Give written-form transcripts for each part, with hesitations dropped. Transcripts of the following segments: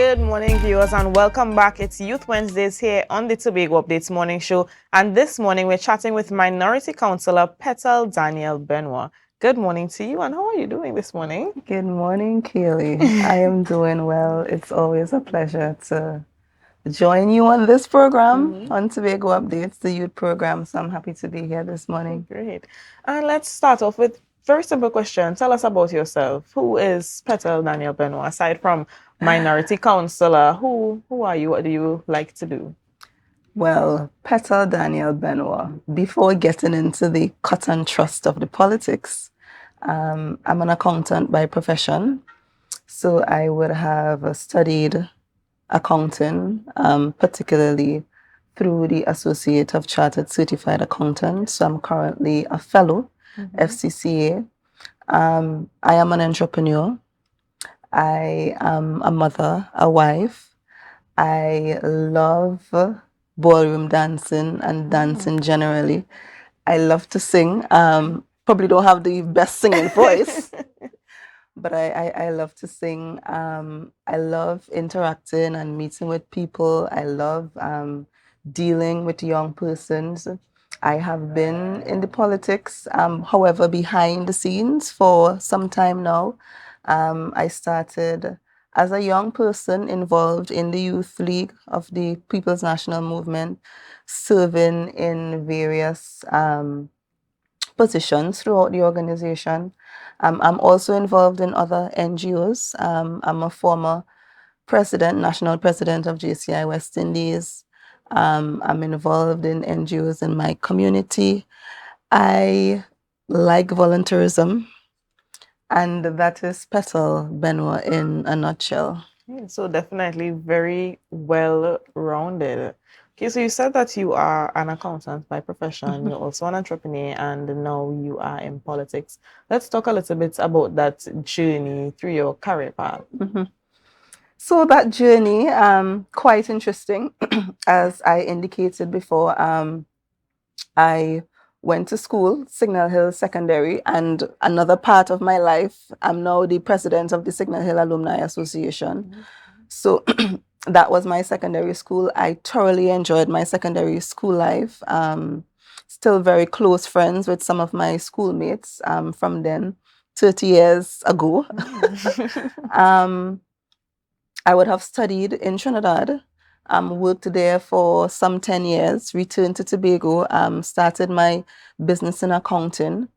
Good morning, viewers, and welcome back. It's Youth Wednesdays here on the Tobago Updates Morning Show. And this morning, we're chatting with Minority Councillor Petal Benoit. Good morning to you, and how are you doing this morning? Good morning, Kayleigh. I am doing well. It's always a pleasure to join you on this program, on Tobago Updates, the youth program. So I'm happy to be here this morning. Great. And let's start off with very simple question. Tell us about yourself. Who is Petal Benoit? Aside from Minority Councillor, who are you? What do you like to do? Well, Petal Benoit, before getting into the cut and thrust of the politics, I'm an accountant by profession. So I would have studied accounting, particularly through the Associate of Chartered Certified Accountants. So I'm currently a fellow, FCCA. I am an entrepreneur. I am a mother, a wife. I love ballroom dancing and dancing generally. I love to sing. Probably don't have the best singing voice, but I love to sing. I love interacting and meeting with people. I love dealing with young persons. I have been in the politics, however, behind the scenes for some time now. I started as a young person involved in the Youth League of the People's National Movement, serving in various positions throughout the organization. I'm also involved in other NGOs. I'm a former national president of JCI West Indies. I'm involved in NGOs in my community. I like volunteerism, and that is Petal Benoit in a nutshell. Yeah, so definitely very well-rounded. Okay, so you said that you are an accountant by profession. You're also an entrepreneur, and now you are in politics. Let's talk a little bit about that journey through your career path. So that journey, quite interesting. As I indicated before, I went to school, Signal Hill Secondary, and another part of my life, I'm now the president of the Signal Hill Alumni Association. So that was my secondary school. I thoroughly enjoyed my secondary school life. Still very close friends with some of my schoolmates from then, 30 years ago. I would have studied in Trinidad, worked there for some 10 years, returned to Tobago, started my business in accounting.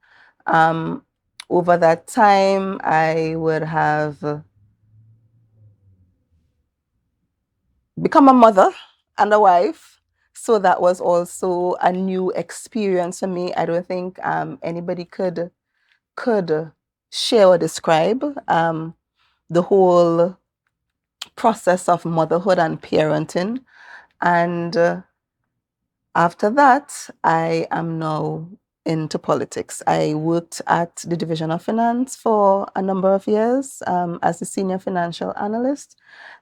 Over that time, I would have become a mother and a wife. So that was also a new experience for me. I don't think anybody could share or describe the whole process of motherhood and parenting. And after that, I am now into politics. I worked at the Division of Finance for a number of years as a senior financial analyst.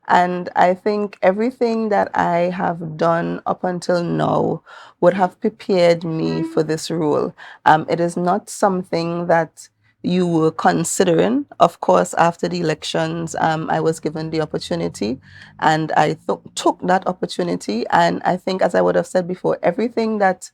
And I think everything that I have done up until now would have prepared me for this role. It is not something that you were considering. Of course, after the elections, I was given the opportunity, and I took that opportunity. And I think, as I would have said before, everything that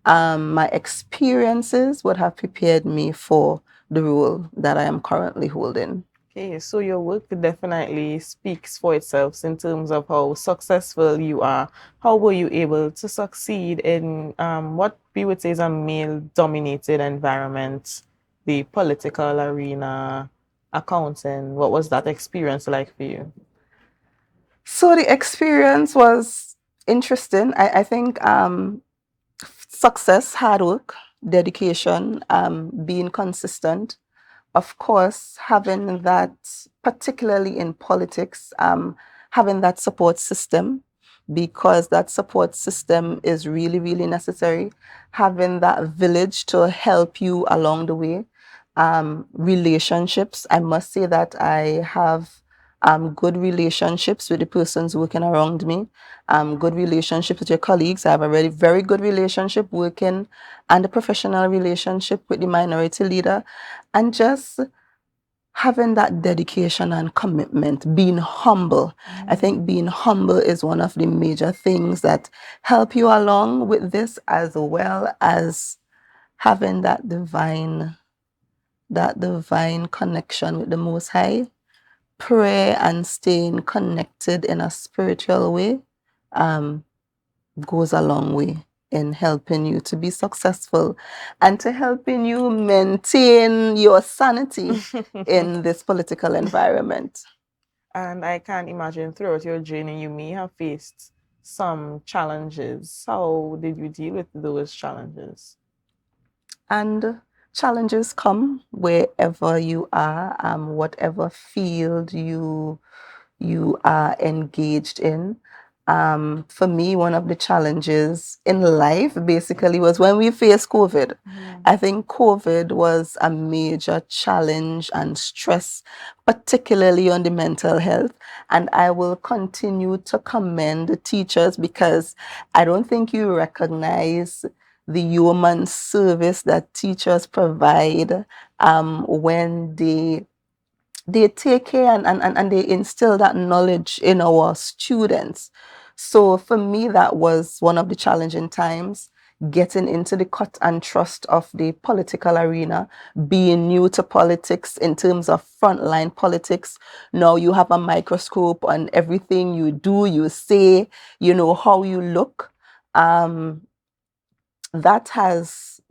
my experiences would have prepared me for the role that I am currently holding. Okay, so your work definitely speaks for itself in terms of how successful you are. How were you able to succeed in what we would say is a male-dominated environment, the political arena, accounting? What was that experience like for you? So the experience was interesting. I think success, hard work, dedication, being consistent. Of course, having that, particularly in politics, having that support system, because that support system is really, really necessary. Having that village to help you along the way. Relationships, I must say that I have good relationships with the persons working around me, good relationships with your colleagues. I have a very good relationship working, and a professional relationship with the minority leader, and just having that dedication and commitment, being humble. I think being humble is one of the major things that help you along with this, as well as having that divine connection with the Most High. Prayer and staying connected in a spiritual way um, goes a long way in helping you to be successful and to helping you maintain your sanity in this political environment. And I can imagine throughout your journey, you may have faced some challenges. How did you deal with those challenges? And challenges come wherever you are, whatever field you are engaged in. For me, one of the challenges in life basically was when we faced COVID. I think COVID was a major challenge and stress, particularly on the mental health. And I will continue to commend the teachers because I don't think you recognize the human service that teachers provide when they take care and they instill that knowledge in our students. So for me, that was one of the challenging times, getting into the cut and trust of the political arena, being new to politics in terms of frontline politics. Now you have a microscope on everything you do, you say, how you look. Um, that has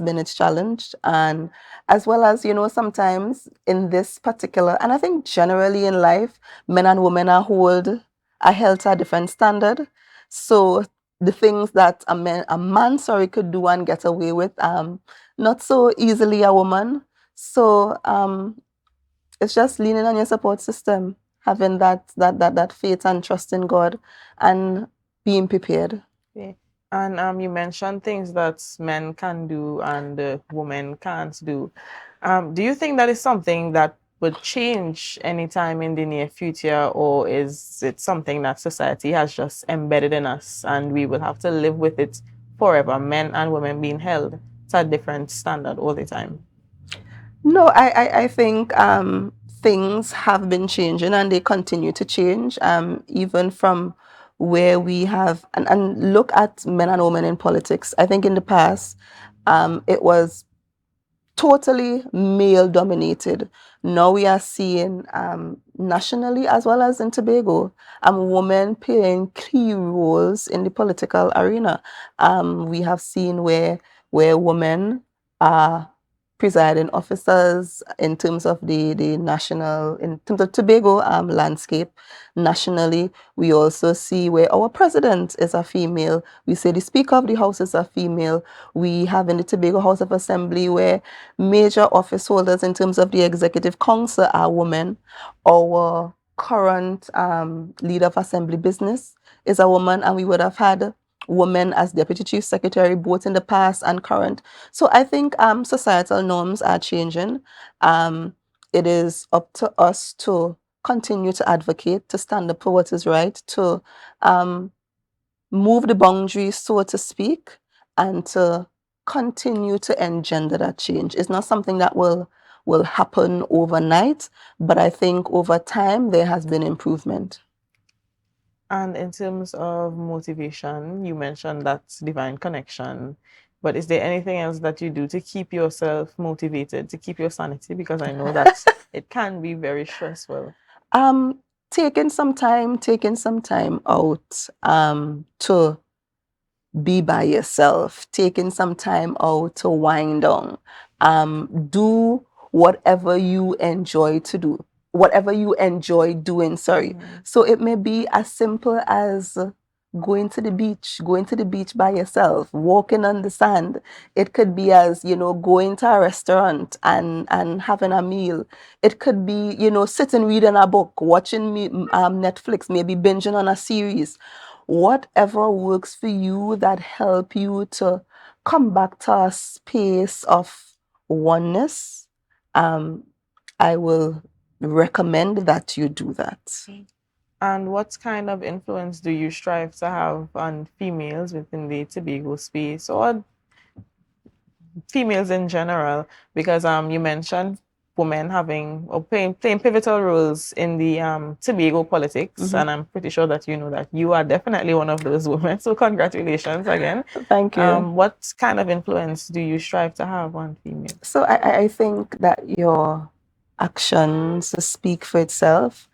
been its challenge, and as well as sometimes in this particular, and I think generally in life, men and women are hold are held to a different standard. So the things that a man sorry could do and get away with, not so easily a woman. So it's just leaning on your support system, having that faith and trust in God, and being prepared. Okay. And you mentioned things that men can do and women can't do. Do you think that is something that would change anytime in the near future, or is it something that society has just embedded in us and we will have to live with it forever, men and women being held to a different standard all the time? No, I think things have been changing and they continue to change, even from where we have, and look at men and women in politics. I think in the past, it was totally male dominated. Now we are seeing nationally as well as in Tobago, women playing key roles in the political arena. We have seen where women are presiding officers in terms of the national, in terms of Tobago landscape nationally. We also see where our president is a female. We say the Speaker of the House is a female. We have in the Tobago House of Assembly where major office holders in terms of the Executive Council are women. Our current leader of Assembly Business is a woman, and we would have had women as Deputy Chief Secretary both in the past and current. So I think societal norms are changing. It is up to us to continue to advocate, to stand up for what is right, to um, move the boundaries, so to speak, and to continue to engender that change. It's not something that will happen overnight, but I think over time there has been improvement. And in terms of motivation, you mentioned that divine connection, but is there anything else that you do to keep yourself motivated, to keep your sanity? Because I know that it can be very stressful. Um, taking some time out to be by yourself, taking some time out to wind down, do whatever you enjoy to do, whatever you enjoy doing, sorry. So it may be as simple as going to the beach by yourself, walking on the sand. It could be as, going to a restaurant and having a meal. It could be, sitting reading a book, watching Netflix, maybe binging on a series. Whatever works for you that help you to come back to a space of oneness, um, I will recommend that you do that. And what kind of influence do you strive to have on females within the Tobago space or females in general? Because you mentioned women having or playing pivotal roles in the Tobago politics, and I'm pretty sure that you know that you are definitely one of those women. So congratulations again. Thank you. What kind of influence do you strive to have on females? So I think that your actions speak for itself.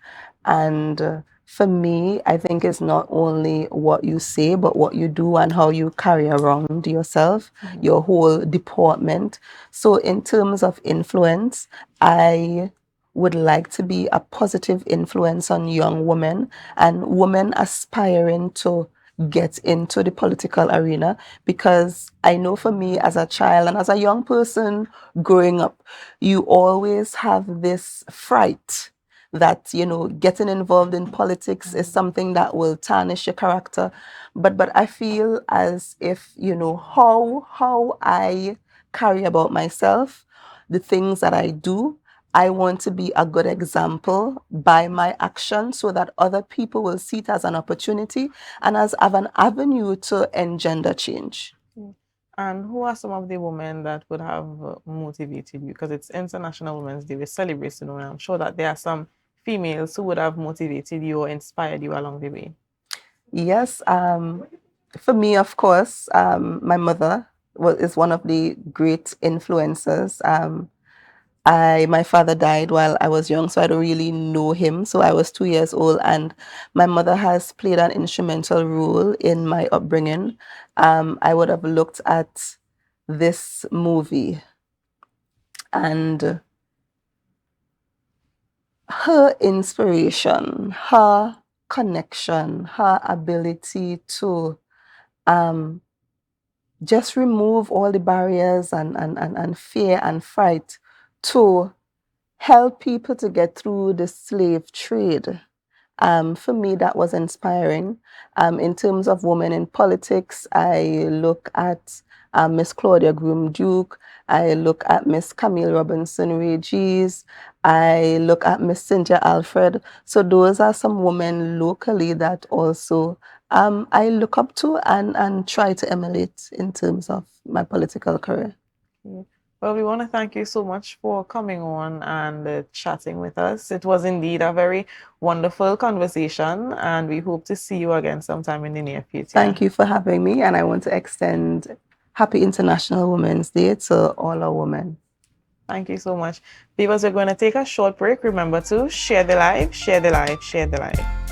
And for me, I think it's not only what you say, but what you do and how you carry around yourself, your whole deportment. So in terms of influence, I would like to be a positive influence on young women and women aspiring to get into the political arena, because I know for me as a child and as a young person growing up, you always have this fright that, you know, getting involved in politics is something that will tarnish your character. But I feel as if, you know, how I carry about myself, the things that I do, I want to be a good example by my action so that other people will see it as an opportunity and as an avenue to engender change. And who are some of the women that would have motivated you? Because it's International Women's Day, we're celebrating, and I'm sure that there are some females who would have motivated you or inspired you along the way. Yes, for me, of course, my mother is one of the great influences. My father died while I was young, so I don't really know him. So I was 2 years old, and my mother has played an instrumental role in my upbringing. I would have looked at this movie, and her inspiration, her connection, her ability to um, just remove all the barriers and fear and fright to help people to get through the slave trade. For me, that was inspiring. In terms of women in politics, I look at Miss Claudia Groom-Duke. I look at Miss Camille Robinson-Regis. I look at Miss Cynthia Alfred. So those are some women locally that also I look up to and try to emulate in terms of my political career. Well, we want to thank you so much for coming on and chatting with us. It was indeed a very wonderful conversation, and we hope to see you again sometime in the near future. Thank you for having me, and I want to extend Happy International Women's Day to all our women. Thank you so much. Viewers, we're going to take a short break. Remember to share the live, share the live, share the live.